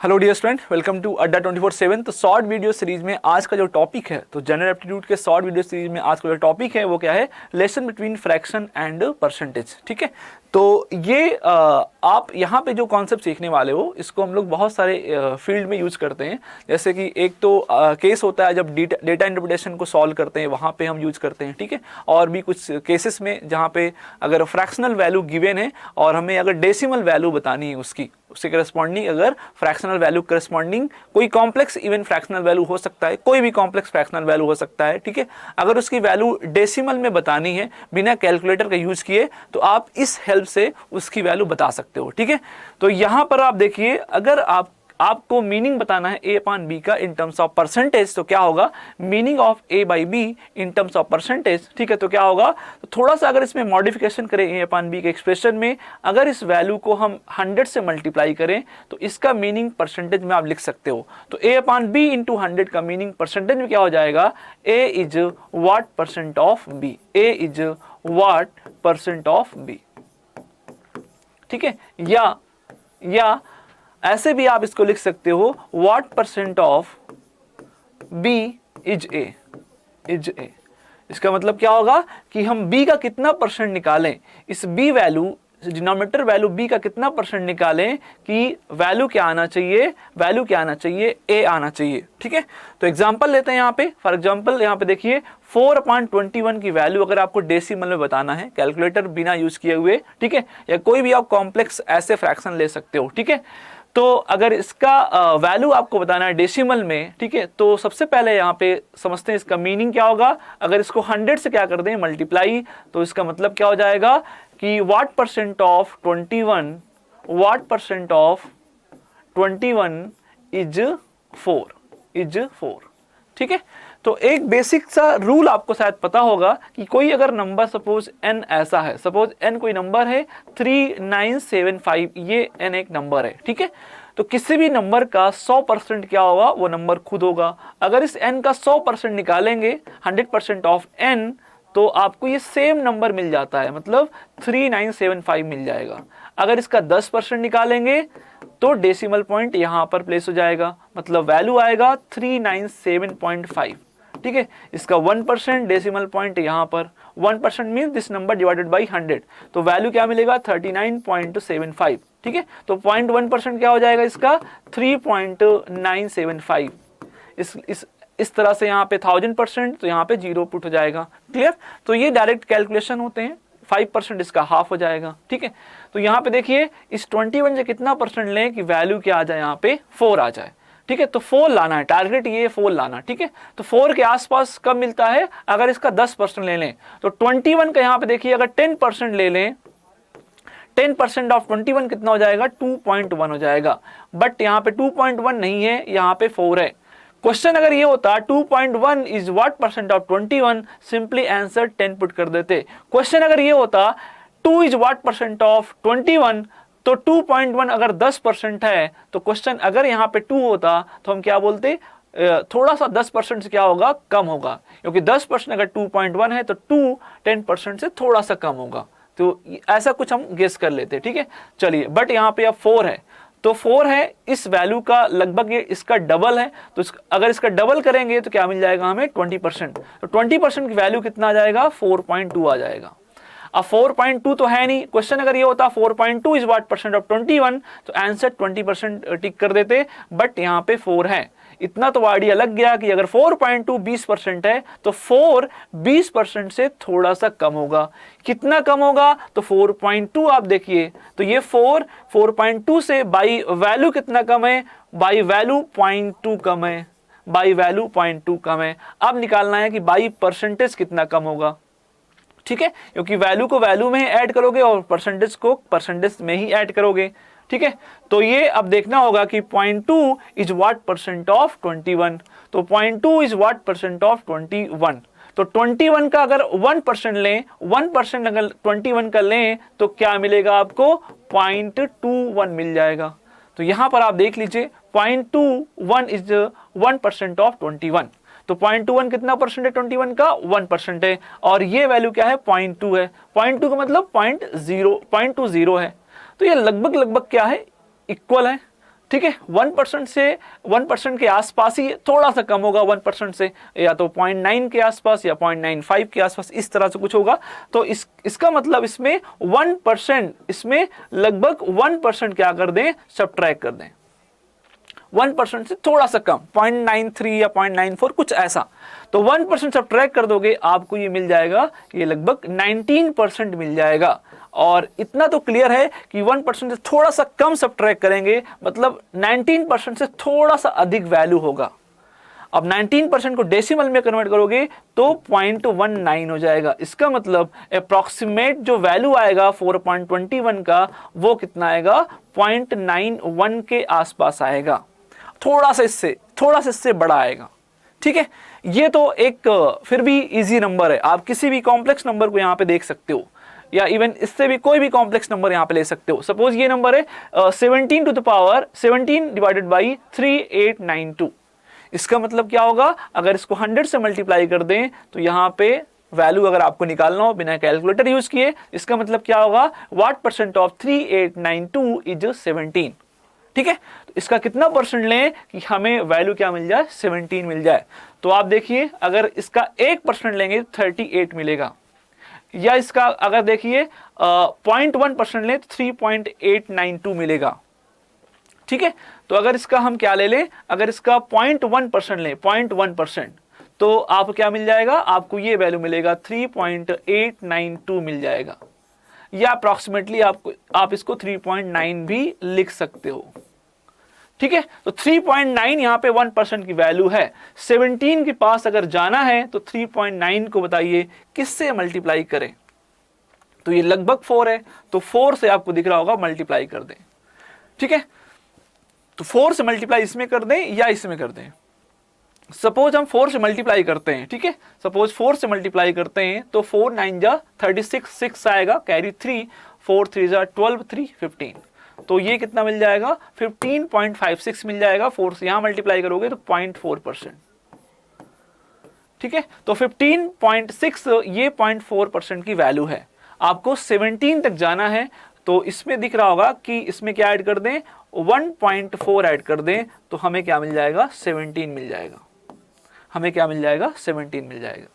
Hello dear student, welcome to Adda 24/7। तो short video series में आज का जो टॉपिक है, तो जनरल एप्टीट्यूड के शॉर्ट वीडियो सीरीज में आज का जो टॉपिक है वो क्या है, relation between fraction and percentage. ठीक है, तो ये आप यहाँ पे जो कॉन्सेप्ट सीखने वाले हो इसको हम लोग बहुत सारे फील्ड में यूज करते हैं। जैसे कि एक तो केस होता है जब डेटा इंटरप्रिटेशन को सॉल्व करते हैं, वहाँ पे हम यूज करते हैं। ठीक है, और भी कुछ केसेस में जहाँ पे अगर फ्रैक्शनल वैल्यू गिवन है और हमें अगर डेसिमल वैल्यू बतानी है उसके करस्पॉन्डिंग, अगर फ्रैक्शनल वैल्यू करस्पॉन्डिंग कोई कॉम्प्लेक्स इवन फ्रैक्शनल वैल्यू हो सकता है, कोई भी कॉम्प्लेक्स फ्रैक्शनल वैल्यू हो सकता है। ठीक है, अगर उसकी वैल्यू डेसिमल में बतानी है बिना कैलकुलेटर का यूज किए, तो आप इस हेल्प से उसकी वैल्यू बता सकते हो। ठीक है, तो यहां पर आप देखिए, अगर आपको मीनिंग बताना है ए अपॉन बी का इन टर्म्स ऑफ परसेंटेज, तो क्या होगा, meaning of A by be in terms of percentage. ठीक है, तो क्या होगा, तो थोड़ा सा अगर इसमें मॉडिफिकेशन करें ए अपॉन बी के एक्सप्रेशन में, अगर इस वैल्यू को हम 100 से मल्टीप्लाई करें तो इसका मीनिंग परसेंटेज में आप लिख सकते हो। तो ए अपॉन बी इंटू 100 का मीनिंग परसेंटेज में क्या हो जाएगा, A is what percent of B, A is what percent of B. ठीक है, या ऐसे भी आप इसको लिख सकते हो, what percent of B is A, is A. इसका मतलब क्या होगा कि हम बी का कितना परसेंट निकालें, इस B value denominator value B का कितना परसेंट निकालें कि वैल्यू क्या आना चाहिए, वैल्यू क्या आना चाहिए, ए आना चाहिए। ठीक है, तो एग्जांपल लेते हैं यहाँ पे। फॉर एग्जांपल यहाँ पे देखिए 4/21 की वैल्यू अगर आपको डेसिमल में बताना है, कैलकुलेटर बिना यूज किए हुए, ठीक है, या कोई भी आप कॉम्प्लेक्स ऐसे फ्रैक्शन ले सकते हो। ठीक है, तो अगर इसका वैल्यू आपको बताना है डेसिमल में, ठीक है, तो सबसे पहले यहाँ पे समझते हैं इसका मीनिंग क्या होगा। अगर इसको 100 से क्या कर दें, मल्टीप्लाई, तो इसका मतलब क्या हो जाएगा कि what percent of 21, what percent of 21 is 4, is 4। ठीक है, तो एक बेसिक सा रूल आपको शायद पता होगा कि कोई अगर नंबर सपोज n ऐसा है, सपोज n कोई नंबर है 3975, ये n एक नंबर है। ठीक है, तो किसी भी नंबर का 100% क्या होगा, वो नंबर खुद होगा। अगर इस n का 100% निकालेंगे 100% ऑफ n, तो आपको ये सेम नंबर मिल जाता है, मतलब 3975 मिल जाएगा। अगर इसका 10% निकालेंगे तो डेसिमल पॉइंट यहां पर प्लेस हो जाएगा, मतलब वैल्यू आएगा 397.5। ठीक है, इसका 1% डेसिमल पॉइंट यहां पर, 1% mean this number divided by 100, तो वैल्यू क्या मिलेगा 39.75। ठीक है, तो 0.1% क्या हो जाएगा इसका 3.975। इस तरह से यहाँ पे 1000%, तो यहाँ पे 0 पुट हो जाएगा। क्लियर, तो ये डायरेक्ट कैलकुलेशन होते हैं। 5% इसका हाफ हो जाएगा। ठीक है, तो यहाँ पे देखिए इस 21 से कितना परसेंट लें कि वैल्यू क्या आ जाए, यहाँ पे 4 आ जाए। ठीक है, तो 4 लाना है, टारगेट ये 4 लाना। ठीक है, तो 4 के आसपास कब मिलता है, अगर इसका 10% ले लें, तो 21 का यहाँ पे देखिए अगर 10% ले लें, 10% ऑफ 21 कितना हो जाएगा, 2.1 हो जाएगा। बट यहाँ पे 2.1 नहीं है, यहाँ पे 4 है। क्वेश्चन अगर ये होता 2.1 is what percent of 21, simply answer 10 put कर देते। क्वेश्चन अगर ये होता 2 इज व्हाट परसेंट ऑफ 21, तो 2.1 अगर 10% है, तो क्वेश्चन अगर यहाँ पे 2 होता तो हम क्या बोलते, थोड़ा सा 10% से क्या होगा, कम होगा, क्योंकि 10% अगर 2.1 है तो 2 10% से थोड़ा सा कम होगा। तो ऐसा कुछ हम गेस कर लेते। ठीक है, चलिए, बट यहाँ पे अब 4 है, तो 4 है, इस वैल्यू का लगभग ये इसका डबल है, तो अगर इसका डबल करेंगे तो क्या मिल जाएगा हमें 20%। तो 20% की वैल्यू कितना आ जाएगा, 4.2 आ जाएगा। अब 4.2 तो है नहीं, क्वेश्चन अगर ये होता 4.2 इज व्हाट परसेंट ऑफ 21, तो आंसर 20% टिक कर देते, बट यहाँ पे 4 है। इतना तो आइडिया लग गया कि अगर 4.2 20% है, तो 4 20% से थोड़ा सा कम होगा। कितना कम होगा, तो 4.2 आप देखिए, तो ये 4.2 से बाई वैल्यू कितना कम है, बाई वैल्यू 0.2 कम है, बाई वैल्यू 0.2 कम है। अब निकालना है कि बाई परसेंटेज कितना कम होगा। ठीक है, क्योंकि वैल्यू को वैल्यू में ही ऐड करोगे और परसेंटेज को परसेंटेज में ही ऐड करोगे। ठीक है, तो ये अब देखना होगा कि 0.2 इज व्हाट परसेंट ऑफ 21, तो 0.2 इज व्हाट परसेंट ऑफ 21, तो 21 का अगर 1% लें, 1% अगर 21 का लें, तो क्या मिलेगा आपको, 0.21 मिल जाएगा। तो यहां पर आप देख लीजिए 0.21 इज 1% ऑफ 21, तो 0.21 कितना परसेंट है, 21 का 1% है, और ये वैल्यू क्या है, 0.2 है। 0.2 का मतलब 0.20 है, तो ये लगभग क्या है, इक्वल है। ठीक है, 1% से 1% के आसपास ही, थोड़ा सा कम होगा 1% से, या तो 0.9 के आसपास या 0.95 के आसपास, इस तरह से कुछ होगा। तो इसका मतलब इसमें 1%, इसमें लगभग 1% क्या कर दें, सब्ट्रैक्ट कर दें। 1% से थोड़ा सा कम, 0.93 या 0.94 कुछ ऐसा। तो 1% सब्ट्रैक्ट कर दोगे, आपको ये मिल जाएगा, ये लगभग 19% मिल जाएगा। और इतना तो क्लियर है कि 1% से थोड़ा सा कम सब्ट्रैक्ट करेंगे, मतलब 19% से थोड़ा सा अधिक वैल्यू होगा। अब 19% को डेसिमल में कन्वर्ट करोगे तो 0.19 हो जाएगा। इसका मतलब अप्रॉक्सीमेट जो वैल्यू आएगा 4.21 का, वो कितना आएगा, 0.91 के आसपास आएगा। थोड़ा सा इससे बड़ा आएगा। ठीक है, ये तो एक फिर भी इजी नंबर है। आप किसी भी कॉम्प्लेक्स नंबर को यहाँ पे देख सकते हो, या इवन इससे भी कोई भी कॉम्प्लेक्स नंबर यहाँ पे ले सकते हो। सपोज ये नंबर है 17 to the power 17 divided by 3892। इसका मतलब क्या होगा, अगर इसको 100 से मल्टीप्लाई कर दें तो यहाँ पे वैल्यू अगर आपको निकालना हो बिना कैलकुलेटर यूज किए, इसका मतलब क्या होगा, व्हाट परसेंट ऑफ 3892 इज 17। ठीक है, तो इसका कितना परसेंट लें कि हमें वैल्यू क्या मिल जाए, 17 मिल जाए। तो आप देखिए, अगर इसका 1% लेंगे तो 38 मिलेगा, या इसका अगर देखिए 0.1% लें तो 3.892 मिलेगा। ठीक है, तो अगर इसका हम क्या ले लें, अगर इसका 0.1% लें, 0.1%, तो आपको क्या मिल जाएगा, आपको ये वैल्यू मिलेगा 3.892 मिल जाएगा, या अप्रॉक्सीमेटली आप इसको 3.9 भी लिख सकते हो। ठीक है, तो 3.9 यहाँ पे 1% की वैल्यू है। 17 के पास अगर जाना है तो 3.9 को बताइए किससे मल्टीप्लाई करें, तो ये लगभग 4 है, तो 4 से आपको दिख रहा होगा मल्टीप्लाई कर दें। ठीक है, तो 4 से मल्टीप्लाई इसमें कर दें या इसमें कर दें। सपोज हम 4 से मल्टीप्लाई करते हैं, ठीक है, सपोज 4 से मल्टीप्लाई करते हैं तो 4 9 जा 36, 6 आएगा, कैरी 3, 4 3 जा 12, 3 15, तो ये कितना मिल जाएगा, 15.56 मिल जाएगा। 4 से यहां मल्टीप्लाई करोगे तो 0.4%। ठीक है, तो 15.6 ये 0.4% की वैल्यू है। आपको 17 तक जाना है, तो इसमें दिख रहा होगा कि इसमें क्या ऐड कर दें, 1.4 ऐड कर दें, तो हमें क्या मिल जाएगा, 17 मिल जाएगा। हमें क्या मिल जाएगा, 17 मिल जाएगा।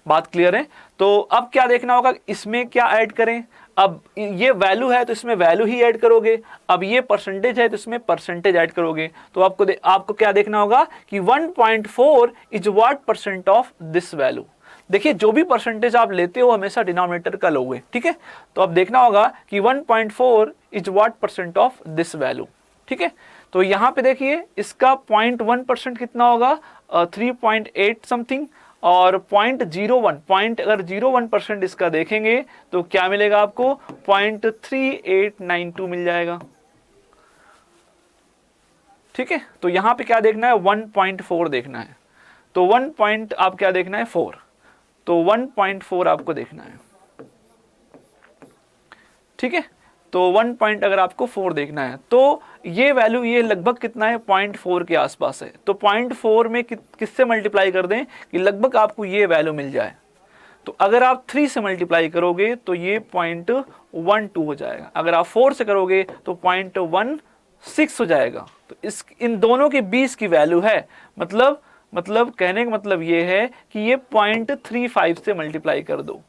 बात क्लियर है। तो अब क्या देखना होगा, इसमें क्या ऐड करें। अब ये वैल्यू है तो इसमें वैल्यू ही ऐड करोगे, अब ये परसेंटेज है तो इसमें परसेंटेज ऐड करोगे। तो आपको क्या देखना होगा कि 1.4 is what percent of this value. देखिए, जो भी परसेंटेज आप लेते हो हमेशा डिनोमिनेटर का लोगे। ठीक है, तो अब देखना होगा कि 1.4 is what percent of this value. ठीक है, तो यहाँ पे देखिए इसका 0.1% कितना होगा, 3.8 समथिंग, और 0.01 अगर 0.1% इसका देखेंगे तो क्या मिलेगा आपको, 0.3892 मिल जाएगा। ठीक है, तो यहाँ पे क्या देखना है, 1.4 देखना है, तो 1 पॉइंट आप क्या देखना है, 4, तो 1.4 आपको देखना है। ठीक है, तो 1 पॉइंट अगर आपको 4 देखना है, तो ये वैल्यू ये लगभग कितना है, 0.4 के आसपास है। तो 0.4 में किससे मल्टीप्लाई कर दें कि लगभग आपको ये वैल्यू मिल जाए। तो अगर आप 3 से मल्टीप्लाई करोगे तो ये 0.12 हो जाएगा, अगर आप 4 से करोगे तो 0.16 हो जाएगा। तो इन दोनों के बीच की वैल्यू है, मतलब कहने का मतलब ये है कि ये 0.35 से मल्टीप्लाई कर दो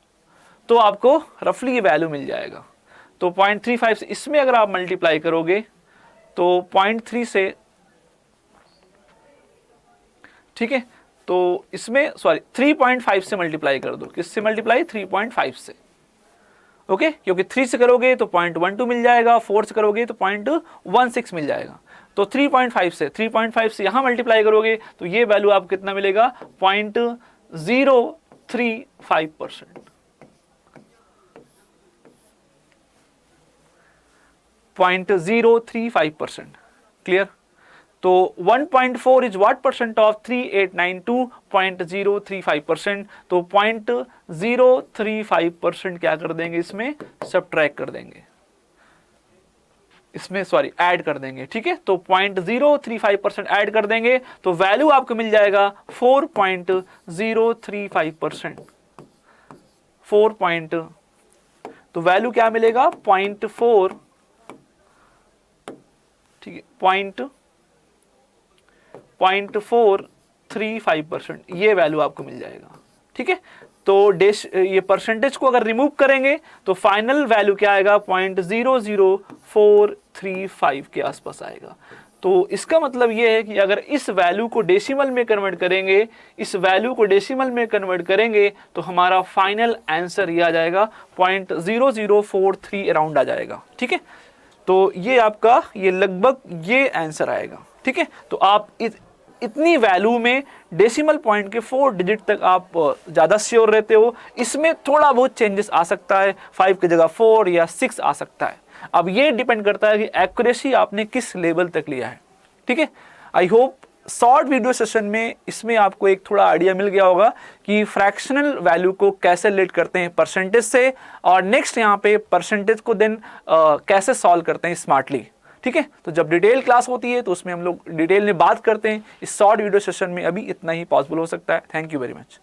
तो आपको रफली ये वैल्यू मिल जाएगा। तो 0.35 से इसमें अगर आप मल्टीप्लाई करोगे तो 0.3 से, ठीक है, तो इसमें 3.5 से मल्टीप्लाई कर दो। किससे मल्टीप्लाई, 3.5 से। ओके, क्योंकि 3 से करोगे तो 0.12 मिल जाएगा, 4 से करोगे तो 0.16 मिल जाएगा। तो 3.5 से यहां मल्टीप्लाई करोगे तो ये वैल्यू आपको कितना मिलेगा, 0.035%। 0.035%। क्लियर। तो 1.4 इज व्हाट परसेंट ऑफ 3892, 0.035%। तो 0.035% क्या कर देंगे, इसमें सब्ट्रैक्ट कर देंगे, इसमें ऐड कर देंगे। ठीक है, तो 0.035% ऐड कर देंगे तो वैल्यू आपको मिल जाएगा 4.035%। 4 तो वैल्यू क्या मिलेगा, 0.4 ठीक है, 0.435% ये वैल्यू आपको मिल जाएगा। ठीक है, तो ये परसेंटेज को अगर रिमूव करेंगे तो फाइनल वैल्यू क्या आएगा, 0.00435 के आसपास आएगा। तो इसका मतलब ये है कि अगर इस वैल्यू को डेसिमल में कन्वर्ट करेंगे, तो हमारा फाइनल आंसर ये आ जाएगा 0.0043 अराउंड आ जाएगा। ठीक है, तो ये आपका ये लगभग ये आंसर आएगा। ठीक है, तो आप इतनी वैल्यू में डेसिमल पॉइंट के 4 डिजिट तक आप ज़्यादा श्योर रहते हो। इसमें थोड़ा बहुत चेंजेस आ सकता है, 5 की जगह 4 या 6 आ सकता है। अब ये डिपेंड करता है कि एक्यूरेसी आपने किस लेवल तक लिया है। ठीक है, I hope short video session में इसमें आपको एक थोड़ा आइडिया मिल गया होगा कि फ्रैक्शनल वैल्यू को कैसे रिलेट करते हैं परसेंटेज से, और नेक्स्ट यहाँ पे परसेंटेज को देन कैसे सॉल्व करते हैं स्मार्टली। ठीक है, तो जब डिटेल क्लास होती है तो उसमें हम लोग डिटेल में बात करते हैं। इस शॉर्ट वीडियो सेशन में अभी इतना ही पॉसिबल हो सकता है। Thank you very much.